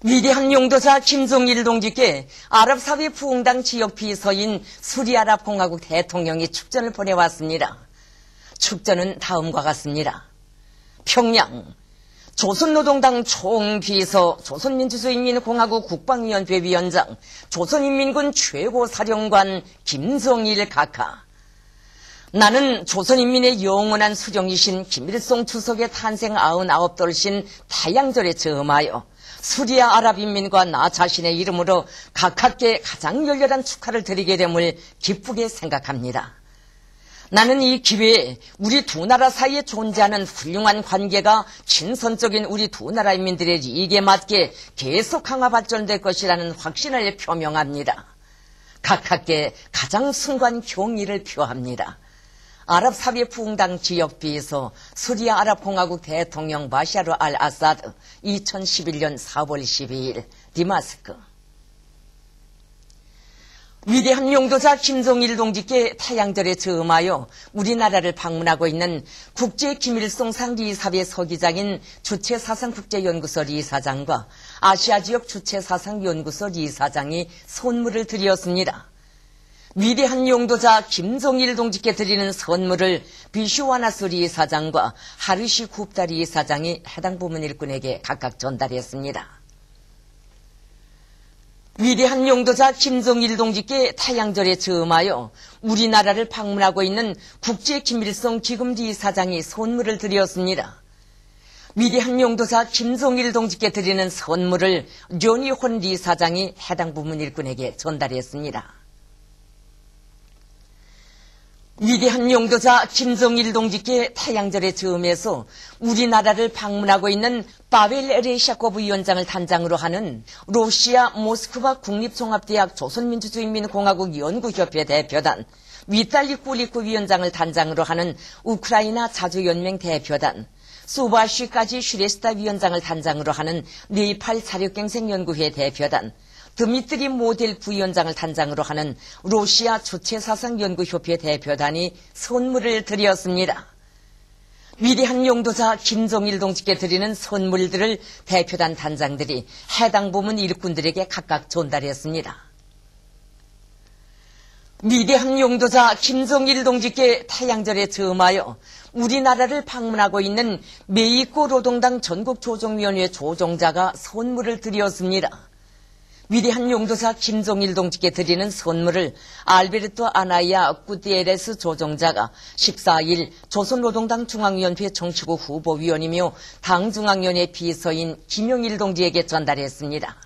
위대한 용도자 김종일 동지께 아랍사회 부흥당 지역 비서인 수리아랍공화국 대통령이 축전을 보내왔습니다. 축전은 다음과 같습니다. 평양 조선노동당 총비서, 조선민주주의인민공화국 국방위원회 위원장, 조선인민군 최고사령관 김정일 각하. 나는 조선인민의 영원한 수령이신 김일성 주석의 탄생 99돌신 타양절에 저음하여 수리아 아랍인민과 나 자신의 이름으로 각하께 가장 열렬한 축하를 드리게 됨을 기쁘게 생각합니다. 나는 이 기회에 우리 두 나라 사이에 존재하는 훌륭한 관계가 친선적인 우리 두 나라 인민들의 이익에 맞게 계속 강화 발전될 것이라는 확신을 표명합니다. 각하께 가장 순간 경의를 표합니다. 아랍사회 부흥당 지역비서 수리아 아랍공화국 대통령 바샤르 알 아사드 2011년 4월 12일 디마스크. 위대한 용도자 김종일 동지께 타양절에 저음하여 우리나라를 방문하고 있는 국제 김일성 상리사회 서기장인 주체사상국제연구소 리사장과 아시아지역 주체사상연구소 리사장이 선물을 드렸습니다. 위대한 용도자 김종일 동지께 드리는 선물을 비슈와나스 리사장과 하르시 굽다 리사장이 해당 부문 일꾼에게 각각 전달했습니다. 위대한 용도자 김종일 동지께 타양절에 저음하여 우리나라를 방문하고 있는 국제 김일성 기금 리사장이 선물을 드렸습니다. 위대한 용도자 김종일 동지께 드리는 선물을 류니혼 리사장이 해당 부문 일꾼에게 전달했습니다. 위대한 용도자 김종일 동지께 타양절에 저음해서 우리나라를 방문하고 있는 파벨 레샤코브 위원장을 단장으로 하는 러시아 모스크바 국립종합대학 조선민주주의인민공화국 연구협회 대표단, 위탈리 꿀리쿠 위원장을 단장으로 하는 우크라이나 자주연맹 대표단, 수바시까지 슈레스타 위원장을 단장으로 하는 네팔 사력갱생연구회 대표단, 드미트리 모델 부위원장을 단장으로 하는 러시아 주체사상연구협회 대표단이 선물을 드렸습니다. 위대한 용도자 김종일 동지께 드리는 선물들을 대표단 단장들이 해당 부문 일꾼들에게 각각 전달했습니다. 위대한 용도자 김종일 동지께 타양절에 저음하여 우리나라를 방문하고 있는 메이코 노동당 전국조정위원회 조정자가 선물을 드렸습니다. 위대한 용도사 김종일 동지께 드리는 선물을 알베르토 아나이아 구티에레스 조정자가 14일 조선노동당 중앙위원회 정치국 후보위원이며 당 중앙위원회 비서인 김용일 동지에게 전달했습니다.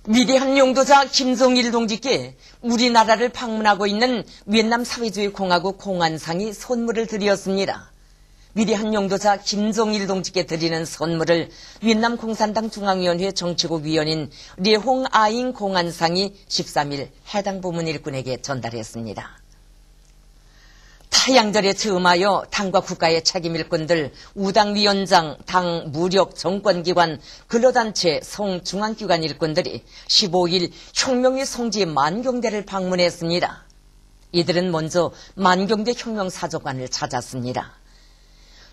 위대한 용도자 김종일 동지께 우리나라를 방문하고 있는 위et남 사회주의 공화국 공안상이 선물을 드렸습니다. 위대한 용도자 김종일 동지께 드리는 선물을 위et남 공산당 중앙위원회 정치국 위원인 르홍 아잉 공안상이 13일 해당 부문 일꾼에게 전달했습니다. 타양절에 저음하여 당과 국가의 책임 일꾼들, 우당위원장, 당, 무력, 정권기관, 근로단체, 성중앙기관 일꾼들이 15일 혁명의 성지 만경대를 방문했습니다. 이들은 먼저 만경대 혁명사조관을 찾았습니다.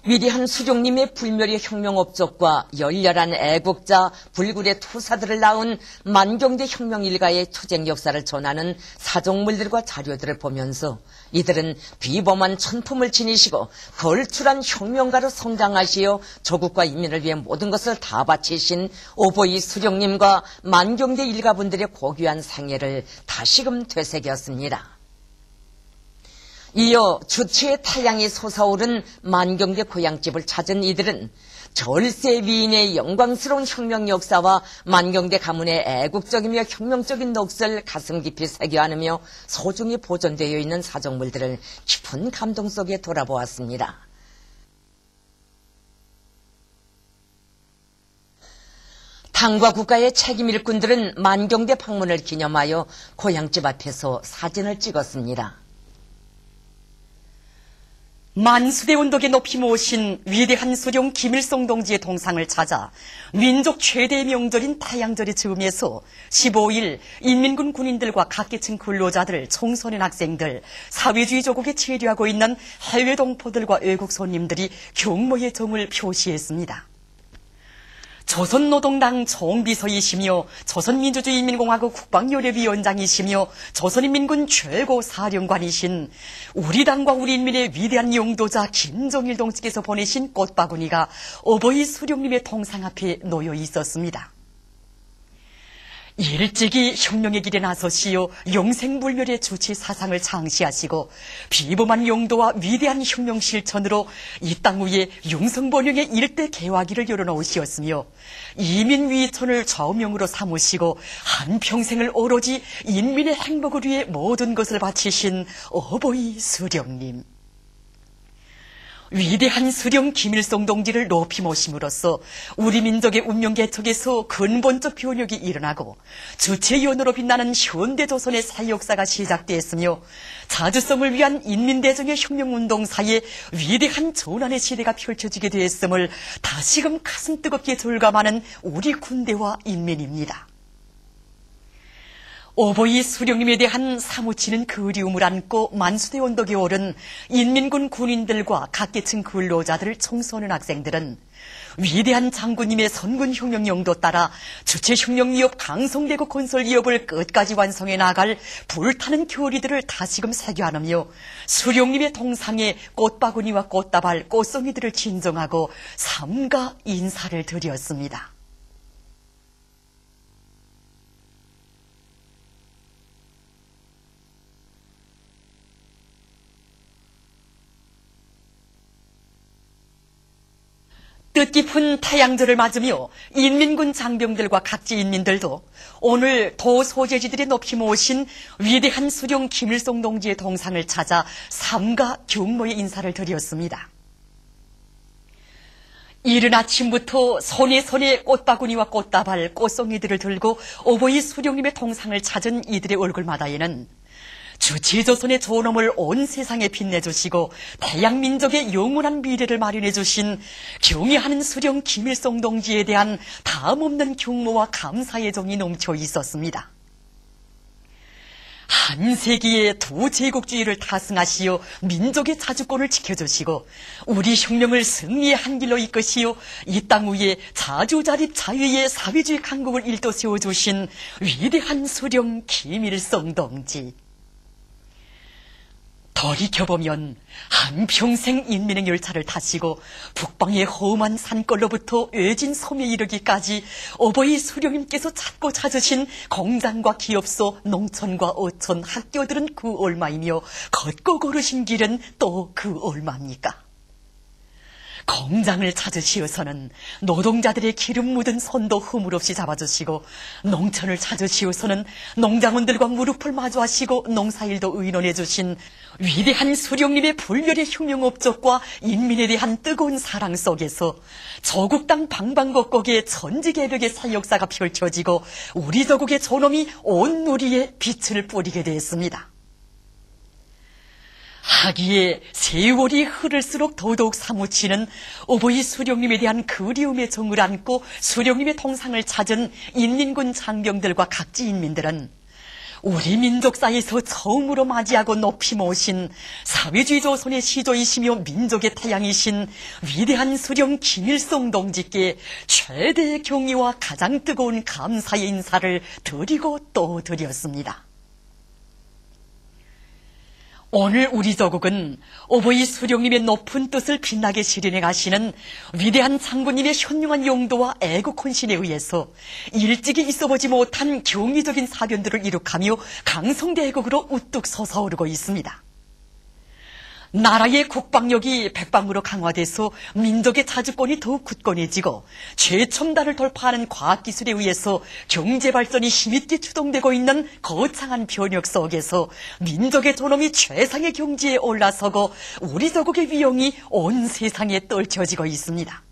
위대한 수령님의 불멸의 혁명업적과 열렬한 애국자, 불굴의 투사들을 낳은 만경대 혁명 일가의 투쟁 역사를 전하는 사정물들과 자료들을 보면서 이들은 비범한 천품을 지니시고 걸출한 혁명가로 성장하시어 조국과 인민을 위해 모든 것을 다 바치신 오보이 수령님과 만경대 일가분들의 고귀한 생애를 다시금 되새겼습니다. 이어 주체의 타양이 솟아오른 만경대 고향집을 찾은 이들은 절세 위인의 영광스러운 혁명 역사와 만경대 가문의 애국적이며 혁명적인 넋을 가슴 깊이 새겨 안으며 소중히 보존되어 있는 사정물들을 깊은 감동 속에 돌아보았습니다. 당과 국가의 책임 일꾼들은 만경대 방문을 기념하여 고향집 앞에서 사진을 찍었습니다. 만수대 운동에 높이 모신 위대한 수령 김일성 동지의 동상을 찾아 민족 최대의 명절인 타양절에 즈음해서 15일 인민군 군인들과 각계층 근로자들, 청소년 학생들, 사회주의 조국에 체류하고 있는 해외 동포들과 외국 손님들이 경모의 정을 표시했습니다. 조선노동당 총비서이시며 조선민주주의인민공화국 국방요lep위원장이시며 조선인민군 최고사령관이신 우리 당과 우리 인민의 위대한 용도자 김정일 동지께서 보내신 꽃바구니가 어버이 수령님의 동상 앞에 놓여 있었습니다. 일찍이 혁명의 길에 나서시어 영생불멸의 주치 사상을 창시하시고 비범한 용도와 위대한 혁명 실천으로 이 땅 위에 융성번영의 일대 개화기를 열어놓으시었으며 이민위천을 좌우명으로 삼으시고 한평생을 오로지 인민의 행복을 위해 모든 것을 바치신 어버이 수령님. 위대한 수령 김일성 동지를 높이 모심으로써 우리 민족의 운명 개척에서 근본적 변혁이 일어나고 주체위원으로 빛나는 현대조선의 사역사가 시작되었으며 자주성을 위한 인민대정의 혁명운동 사이에 위대한 전환의 시대가 펼쳐지게 되었음을 다시금 가슴 뜨겁게 절감하는 우리 군대와 인민입니다. 어버이 수령님에 대한 사무치는 그리움을 안고 만수대 언덕에 오른 인민군 군인들과 각계층 근로자들 청소년 학생들은 위대한 장군님의 선군혁명 용도 따라 주체혁명위협 강성대국 건설 위협을 끝까지 완성해 나갈 불타는 교리들을 다시금 새겨안으며 수령님의 동상에 꽃바구니와 꽃다발, 꽃송이들을 진정하고 삼가 인사를 드렸습니다. 뜻깊은 태양절을 맞으며 인민군 장병들과 각지 인민들도 오늘 도 소재지들이 높이 모신 위대한 수령 김일성 동지의 동상을 찾아 삼가 경모의 인사를 드렸습니다. 이른 아침부터 손에 꽃바구니와 꽃다발, 꽃송이들을 들고 어버이 수령님의 동상을 찾은 이들의 얼굴마다에는 주체조선의 존엄을 온 세상에 빛내주시고 태양민족의 영원한 미래를 마련해주신 경애하는 수령 김일성 동지에 대한 다음없는 경모와 감사의 정이 넘쳐 있었습니다. 한 세기의 두 제국주의를 타승하시어 민족의 자주권을 지켜주시고 우리 혁명을 승리의 한 길로 이끄시어 이 땅 위에 자주자립 자유의 사회주의 강국을 일도 세워주신 위대한 수령 김일성 동지. 돌이켜보면 한평생 인민의 열차를 타시고 북방의 험한 산골로부터 외진 섬에 이르기까지 어버이 수령님께서 찾고 찾으신 공장과 기업소, 농촌과 어촌, 학교들은 그 얼마이며 걷고 걸으신 길은 또 그 얼마입니까? 공장을 찾으시어서는 노동자들의 기름 묻은 손도 허물 없이 잡아주시고 농촌을 찾으시어서는 농장원들과 무릎을 마주하시고 농사일도 의논해 주신 위대한 수령님의 불멸의 혁명업적과 인민에 대한 뜨거운 사랑 속에서 조국 땅 방방곡곡에 천지개벽의 사역사가 펼쳐지고 우리 조국의 존엄이 온 누리에 빛을 뿌리게 되었습니다. 하기에 세월이 흐를수록 더더욱 사무치는 어버이 수령님에 대한 그리움의 정을 안고 수령님의 동상을 찾은 인민군 장병들과 각지 인민들은 우리 민족사에서 처음으로 맞이하고 높이 모신 사회주의 조선의 시조이시며 민족의 태양이신 위대한 수령 김일성 동지께 최대의 경의와 가장 뜨거운 감사의 인사를 드리고 또 드렸습니다. 오늘 우리 조국은 어버이 수령님의 높은 뜻을 빛나게 실현해 가시는 위대한 장군님의 현명한 용도와 애국 헌신에 의해서 일찍이 있어보지 못한 경이적인 사변들을 이룩하며 강성대 애국으로 우뚝 솟아오르고 있습니다. 나라의 국방력이 백방으로 강화돼서 민족의 자주권이 더욱 굳건해지고 최첨단을 돌파하는 과학기술에 의해서 경제발전이 힘있게 추동되고 있는 거창한 변혁 속에서 민족의 존엄이 최상의 경지에 올라서고 우리 조국의 위용이 온 세상에 떨쳐지고 있습니다.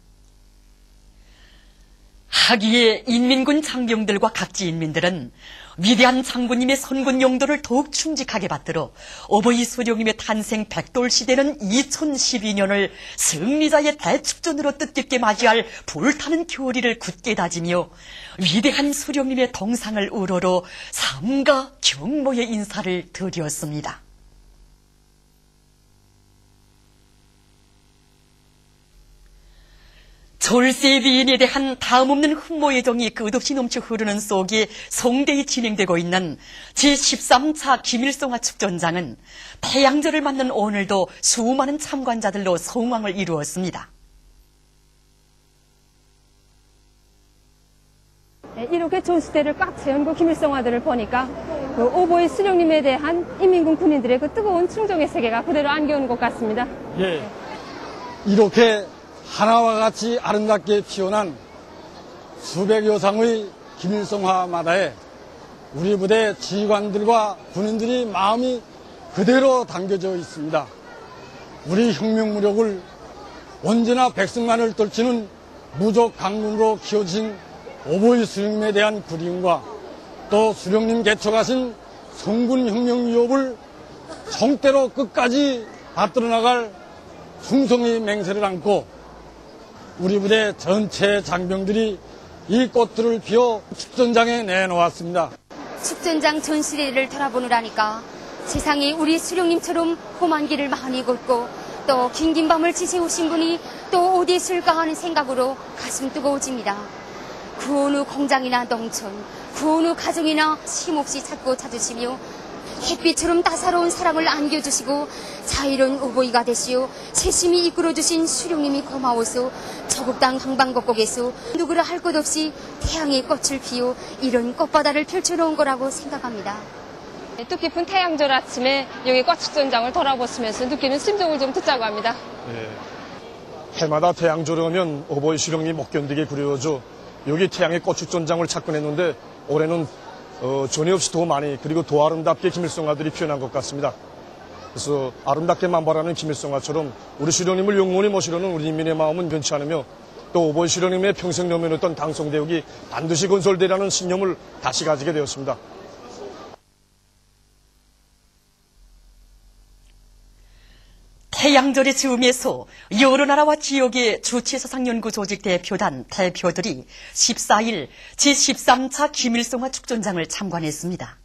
하기에 인민군 장병들과 각지 인민들은 위대한 장군님의 선군 용도를 더욱 충직하게 받들어 어버이 수령님의 탄생 백돌 시대는 2012년을 승리자의 대축전으로 뜻깊게 맞이할 불타는 교리를 굳게 다지며 위대한 수령님의 동상을 우러러 삼가 경모의 인사를 드렸습니다. 졸세의 비인에 대한 다음없는 흠모의 정이 끝없이 넘쳐 흐르는 속에 성대히 진행되고 있는 제13차 김일성화 축전장은 태양절을 맞는 오늘도 수많은 참관자들로 성황을 이루었습니다. 이렇게 전시대를 꽉 채운 그 김일성화들을 보니까 그 오보이 수령님에 대한 인민군 군인들의 그 뜨거운 충정의 세계가 그대로 안겨온 것 같습니다. 예, 이렇게 하나와 같이 아름답게 피어난 수백여 상의 김일성화마다에 우리 부대 지휘관들과 군인들이 마음이 그대로 담겨져 있습니다. 우리 혁명무력을 언제나 백성만을 떨치는 무적 강군으로 키워진 오보이 수령님에 대한 그리움과 또 수령님 개척하신 성군혁명 위협을 정대로 끝까지 받들어 나갈 충성의 맹세를 안고 우리 부대 전체 장병들이 이 꽃들을 피워 축전장에 내놓았습니다. 축전장 전시대를 돌아보느라니까 세상에 우리 수령님처럼 험한 길을 많이 걷고 또 긴긴 밤을 지새우신 분이 또 어디 있을까 하는 생각으로 가슴 뜨거워집니다. 그 어느 공장이나 농촌, 그 어느 가정이나 쉼없이 찾고 찾으시며 햇빛처럼 따사로운 사랑을 안겨주시고 자유로운 오보이가 되시오 세심히 이끌어주신 수령님이 고마워서 조국당 방방곡곡에서 누구라 할 것 없이 태양의 꽃을 피워 이런 꽃바다를 펼쳐놓은 거라고 생각합니다. 뜻깊은 태양절 아침에 여기 꽃축전장을 돌아보시면서 느끼는 심정을 좀 듣자고 합니다. 네. 해마다 태양절을 하면 오보이 수령님 못 견디게 그리워져 여기 태양의 꽃축전장을 찾곤 했는데 올해는 전이 없이 더 많이 그리고 더 아름답게 김일성화들이 피어난 것 같습니다. 그래서 아름답게 만발하는 김일성화처럼 우리 수령님을 영원히 모시려는 우리 인민의 마음은 변치 않으며 또 오보이 수령님의 평생 내면했던 당성대역이 반드시 건설되라는 신념을 다시 가지게 되었습니다. 태양절의 즈음에서 여러 나라와 지역의 주체사상연구 조직 대표단 대표들이 14일 제13차 김일성화 축전장을 참관했습니다.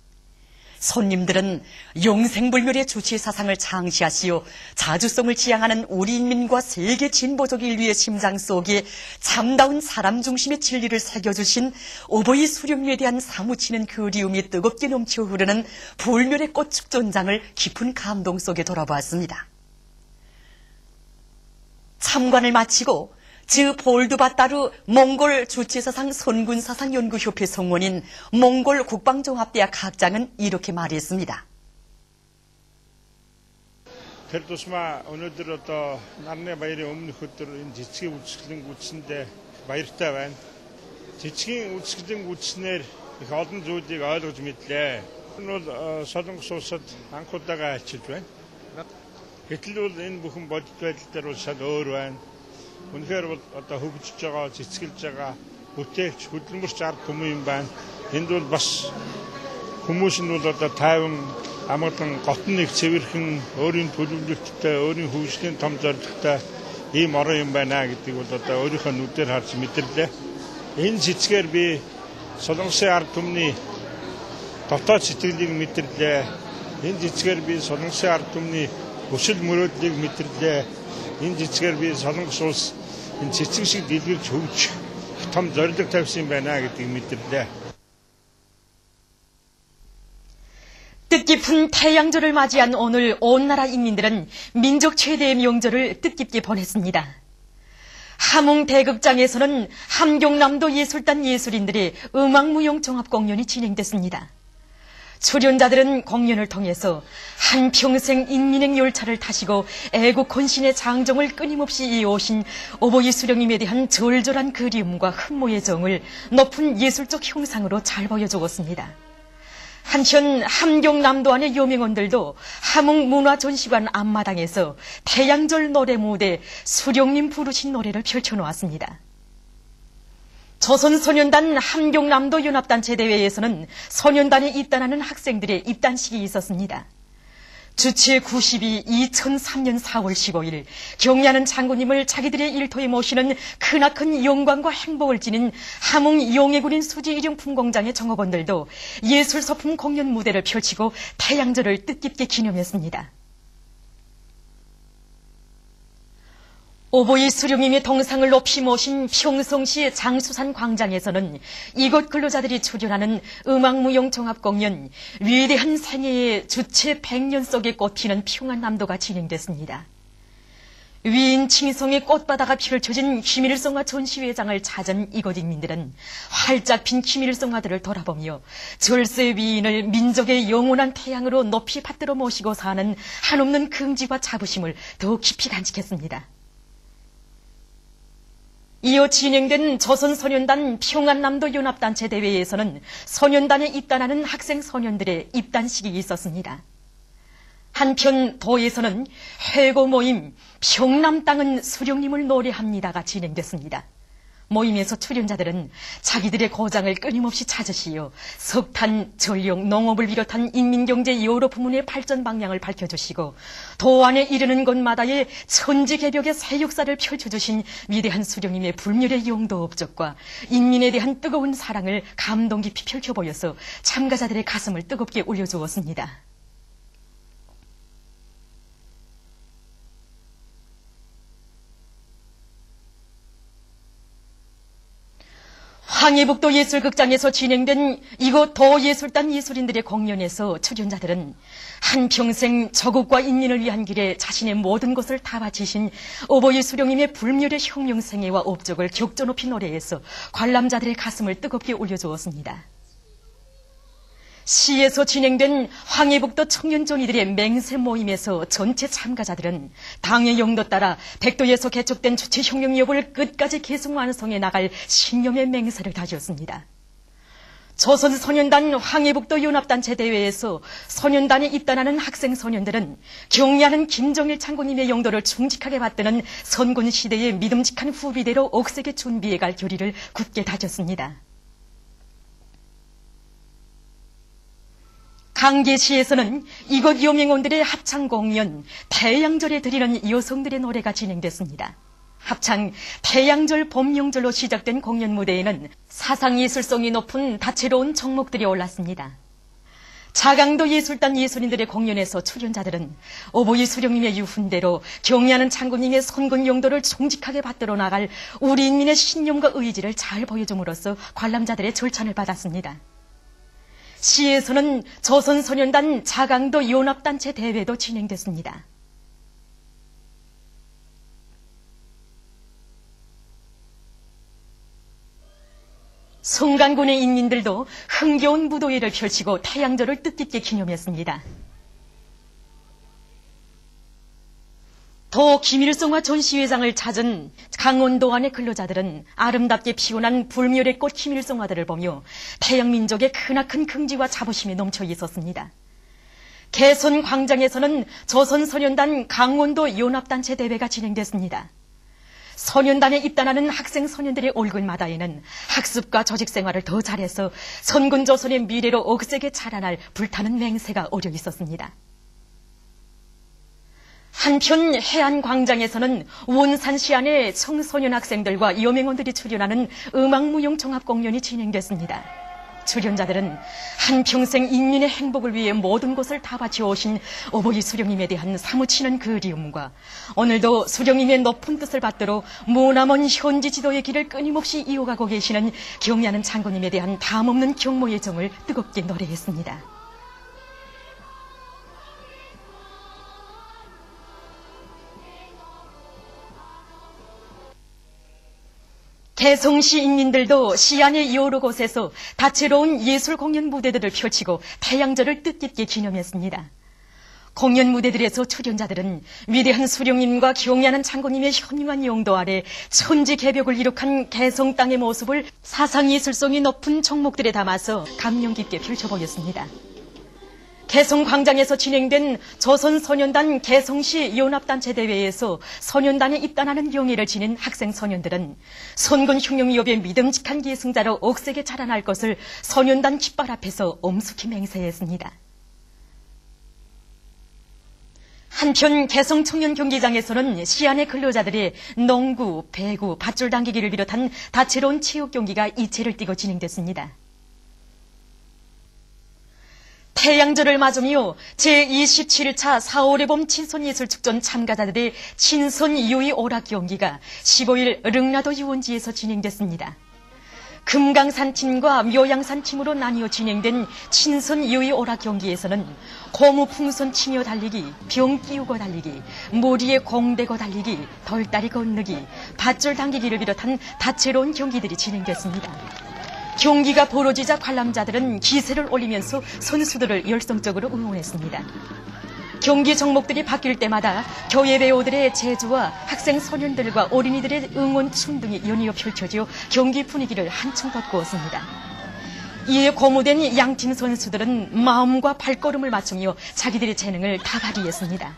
손님들은 영생불멸의 주체사상을 창시하시어 자주성을 지향하는 우리 인민과 세계 진보적 인류의 심장 속에 참다운 사람 중심의 진리를 새겨주신 오보이 수령님에 대한 사무치는 그리움이 뜨겁게 넘쳐 흐르는 불멸의 꽃 축전장을 깊은 감동 속에 돌아보았습니다. 참관을 마치고 볼두바따르 몽골 주체사상 선군사상연구협회 성원인 몽골 국방종합대학 학장은 이렇게 말했습니다. Tertusma өнөөдөр одоо нарны баярын өмнөх өдөр энэ жижигхэн үйлчлэн гүйцэндээ баяртай байна. Жижигхэн үйлчлэн гүйцснээр их олон зүйлийг ойлгож мэдлээ. Энэ бол Солонгос улсад анх удаага ачиж байна. Гэтэл бол энэ бүхэн бодит байдал дээр бол шал өөр байна. Үнэхээр бол одоо хөгжиж байгаа, цэцгэлж байгаа бүтээгч хөдөлмөрч ард түмэн юм байна. Энд бол бас хүмүүс нь бол одоо тайван амгалан готн нэг цэвэрхэн өөрийн төлөвлөлттэй, өөрийн хөгжлийн том зорилготой ийм орон юм байна гэдгийг бол одоо өөрийнхөө нүдээр харж мэдэрлээ. Энэ цэцгээр би Солонгосын ард түмний дотоод сэтгэлийг мэдэрлээ. Энэ цэцгээр би Солонгосын ард түмний өсөл мөрөөдлийг мэдэрлээ. Энэ цэцгээр би Солонгос улс энэ цэцэг шиг дэлгэрч хөгжих том зорилго тавьсан байна гэдгийг мэдэрлээ. 뜻깊은 태양절을 맞이한 오늘 온 나라 인민들은 민족 최대의 명절을 뜻깊게 보냈습니다. 함흥 대극장에서는 함경남도 예술단 예술인들의 음악무용 종합공연이 진행됐습니다. 출연자들은 공연을 통해서 한평생 인민행 열차를 타시고 애국 헌신의 장정을 끊임없이 이어오신 오보이 수령님에 대한 절절한 그리움과 흠모의 정을 높은 예술적 형상으로 잘 보여주었습니다. 한편 함경남도 안의 유명원들도 함흥문화전시관 앞마당에서 태양절 노래 무대 수령님 부르신 노래를 펼쳐놓았습니다. 조선소년단 함경남도 연합단체 대회에서는 소년단에 입단하는 학생들의 입단식이 있었습니다. 주체 90이 2003년 4월 15일 경례하는 장군님을 자기들의 일터에 모시는 크나큰 영광과 행복을 지닌 함흥 용해군인 수지일용품공장의 종업원들도 예술소품 공연 무대를 펼치고 태양절을 뜻깊게 기념했습니다. 오보이 수령님의 동상을 높이 모신 평성시 장수산 광장에서는 이곳 근로자들이 출연하는 음악무용종합공연 위대한 생애의 주체 100년 속에 꽃피는 평안남도가 진행됐습니다. 위인 칭송의 꽃바다가 펼쳐진 김일성화 전시회장을 찾은 이곳 인민들은 활짝 핀 김일성화들을 돌아보며 절세 위인을 민족의 영원한 태양으로 높이 받들어 모시고 사는 한없는 긍지와 자부심을 더욱 깊이 간직했습니다. 이어 진행된 조선소년단 평안남도 연합단체 대회에서는 소년단에 입단하는 학생 소년들의 입단식이 있었습니다. 한편 도에서는 회고 모임 평남 땅은 수령님을 노래합니다가 진행됐습니다. 모임에서 출연자들은 자기들의 고장을 끊임없이 찾으시어 석탄, 전력, 농업을 비롯한 인민경제 여러 부문의 발전 방향을 밝혀주시고 도안에 이르는 곳마다의 천지개벽의 새 역사를 펼쳐주신 위대한 수령님의 불멸의 용도 업적과 인민에 대한 뜨거운 사랑을 감동 깊이 펼쳐보여서 참가자들의 가슴을 뜨겁게 울려주었습니다. 황해북도 예술극장에서 진행된 이곳 도예술단 예술인들의 공연에서 출연자들은 한평생 조국과 인민을 위한 길에 자신의 모든 것을 다 바치신 오보이 수령님의 불멸의 혁명생애와 업적을 격조 높이 노래해서 관람자들의 가슴을 뜨겁게 울려주었습니다. 시에서 진행된 황해북도 청년정의들의 맹세 모임에서 전체 참가자들은 당의 영도 따라 백도에서 개척된 주체혁명여부를 끝까지 계속 완성해 나갈 신념의 맹세를 다졌습니다. 조선소년단 황해북도 연합단체 대회에서 소년단에 입단하는 학생 소년들은 경리하는 김정일 장군님의 영도를 충직하게 받드는 선군 시대의 믿음직한 후비대로 억세게 준비해갈 결의를 굳게 다졌습니다. 강계시에서는 이곳 유명원들의 합창 공연 태양절에 드리는 여성들의 노래가 진행됐습니다. 합창 태양절 봄명절로 시작된 공연 무대에는 사상예술성이 높은 다채로운 종목들이 올랐습니다. 자강도 예술단 예술인들의 공연에서 출연자들은 오보이 수령님의 유훈대로 경리하는 장군님의 선군 용도를 충직하게 받들어 나갈 우리 인민의 신념과 의지를 잘 보여줌으로써 관람자들의 절찬을 받았습니다. 시에서는 조선소년단 자강도 연합단체 대회도 진행됐습니다. 송간군의 인민들도 흥겨운 무도회를 펼치고 태양절을 뜻깊게 기념했습니다. 도 김일성화 전시회장을 찾은 강원도 안의 근로자들은 아름답게 피어난 불멸의 꽃 김일성화들을 보며 태양민족의 크나큰 긍지와 자부심이 넘쳐 있었습니다. 개선 광장에서는 조선소년단 강원도 연합단체 대회가 진행됐습니다. 소년단에 입단하는 학생 소년들의 얼굴마다에는 학습과 조직 생활을 더 잘해서 선군조선의 미래로 억세게 자라날 불타는 맹세가 어려 있었습니다. 한편 해안광장에서는 원산시 안의 청소년 학생들과 여명원들이 출연하는 음악무용 종합공연이 진행됐습니다. 출연자들은 한평생 인민의 행복을 위해 모든 것을 다 바치오신 오보이 수령님에 대한 사무치는 그리움과 오늘도 수령님의 높은 뜻을 받들어 머나먼 현지 지도의 길을 끊임없이 이어가고 계시는 경리하는 장군님에 대한 담없는 경모의 정을 뜨겁게 노래했습니다. 개성시 인민들도 시안의 여러 곳에서 다채로운 예술 공연 무대들을 펼치고 태양절을 뜻깊게 기념했습니다. 공연 무대들에서 출연자들은 위대한 수령님과 경리하는 장군님의 현명한 용도 아래 천지개벽을 이룩한 개성 땅의 모습을 사상예술성이 높은 종목들에 담아서 감명 깊게 펼쳐보였습니다. 개성광장에서 진행된 조선소년단 개성시 연합단체 대회에서 소년단에 입단하는 경위를 지닌 학생 소년들은 선군 흉룡위협의 믿음직한 계승자로 억세게 자라날 것을 소년단 깃발 앞에서 엄숙히 맹세했습니다. 한편 개성 청년경기장에서는 시안의 근로자들의 농구, 배구, 밧줄 당기기를 비롯한 다채로운 체육 경기가 이체를 띠고 진행됐습니다. 태양절을 맞으며 제27차 4월의 봄 친선예술축전 참가자들의 친선유의 오락 경기가 15일 릉라도 유원지에서 진행됐습니다. 금강산 팀과 묘양산 팀으로 나뉘어 진행된 친선유의 오락 경기에서는 고무 풍선 치며 달리기, 병 끼우고 달리기, 모리에 공대고 달리기, 덜다리 건너기, 밧줄 당기기를 비롯한 다채로운 경기들이 진행됐습니다. 경기가 벌어지자 관람자들은 기세를 올리면서 선수들을 열성적으로 응원했습니다. 경기 종목들이 바뀔 때마다 교회 배우들의 제주와 학생 소년들과 어린이들의 응원 춤 등이 연이어 펼쳐져 경기 분위기를 한층 돋구었습니다. 이에 고무된 양팀 선수들은 마음과 발걸음을 맞추며 자기들의 재능을 다 발휘했습니다.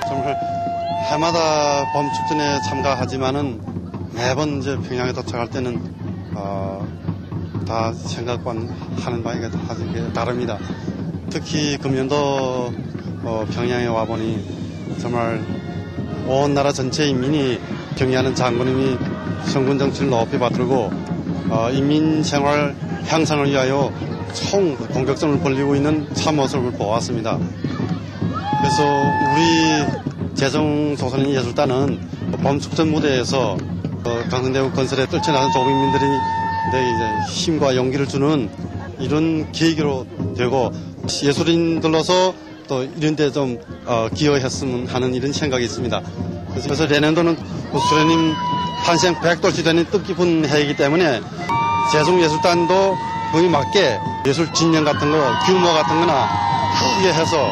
정말 해마다 봄축전에 참가하지만은 매번 이제 평양에 도착할 때는 다 생각과 하는 바가 다릅니다. 특히 금년도 평양에 와보니 정말 온 나라 전체 인민이 경의하는 장군님이 성군 정치를 높이 받들고 인민 생활 향상을 위하여 총 공격성을 벌이고 있는 참 모습을 보았습니다. 그래서 우리 재정소선인 예술단은 봄축전 무대에서 강성대교 건설에 떨쳐나간 조국민들이 이제 힘과 용기를 주는 이런 계기로 되고 예술인들로서 또 이런 데 좀 기여했으면 하는 이런 생각이 있습니다. 그래서 내년도는 수련님 탄생 100돌씩 되는 뜻깊은 해이기 때문에 재정예술단도 거기에 맞게 예술 진영 같은 거, 규모 같은 거나 크게 해서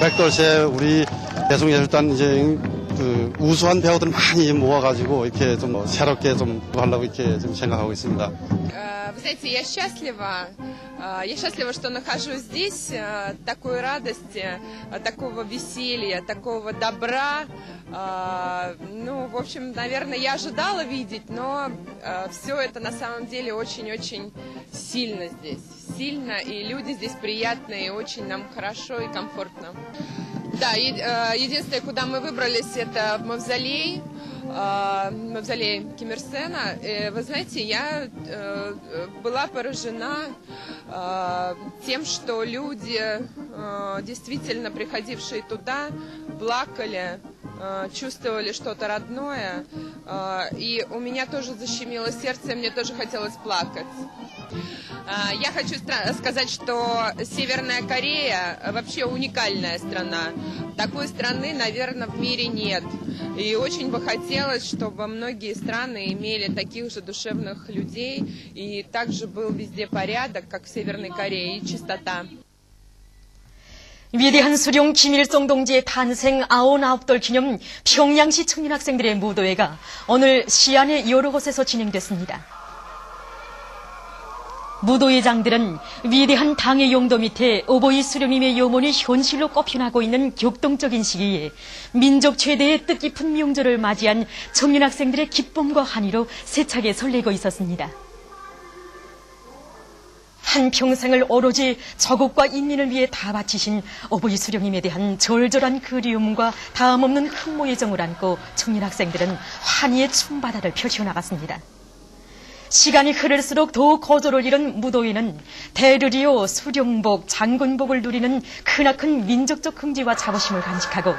100돌새 우리 대송예술단 이제 그 우수한 배우들 많이 모아가지고 이렇게 좀 새롭게 좀 하려고 이렇게 좀 생각하고 있습니다. Вы знаете, я счастлива, что нахожусь здесь, такой радости, такого веселья, такого добра. Ну, в общем, наверное, я ожидала видеть, но все это на самом деле очень-очень сильно здесь. Сильно, и люди здесь приятные, и очень нам хорошо и комфортно. Да, единственное, куда мы выбрались, это мавзолей Ким Ир Сена. Вы знаете, я была поражена тем, что люди, действительно приходившие туда, плакали, чувствовали что-то родное, и у меня тоже защемило сердце, мне тоже хотелось плакать. Я хочу сказать, что Северная Корея вообще уникальная страна. Такой страны, наверное, в мире нет. И очень бы хотелось, чтобы многие страны имели таких же душевных людей, и также был везде порядок, как в Северной Корее, и чистота. 위대한 수령 김일성 동지의 탄생 99돌 기념 평양시 청년 학생들의 무도회가 오늘 시안의 여러 곳에서 진행됐습니다. 무도회장들은 위대한 당의 용도 밑에 오보이 수령님의 염원이 현실로 꼽혀나고 있는 격동적인 시기에 민족 최대의 뜻깊은 명절을 맞이한 청년 학생들의 기쁨과 한의로 세차게 설레고 있었습니다. 한평생을 오로지 조국과 인민을 위해 다 바치신 오보이 수령님에 대한 절절한 그리움과 다음없는 흠모의 정을 안고 청년 학생들은 환희의 춤바다를 펼쳐나갔습니다. 시간이 흐를수록 더욱 고조를 잃은 무도회는 대르리오 수령복, 장군복을 누리는 크나큰 민족적 긍지와 자부심을 간직하고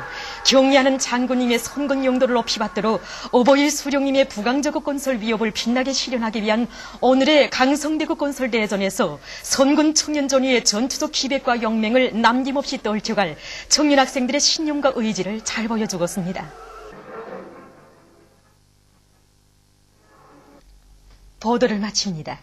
경의하는 장군님의 선군 용도를 높이 받들어 오보이 수령님의 부강저국 건설 위협을 빛나게 실현하기 위한 오늘의 강성대구 건설 대전에서 선군 청년전위의 전투적 기백과 용맹을 남김없이 떨쳐갈 청년 학생들의 신념과 의지를 잘 보여주었습니다. 보도를 마칩니다.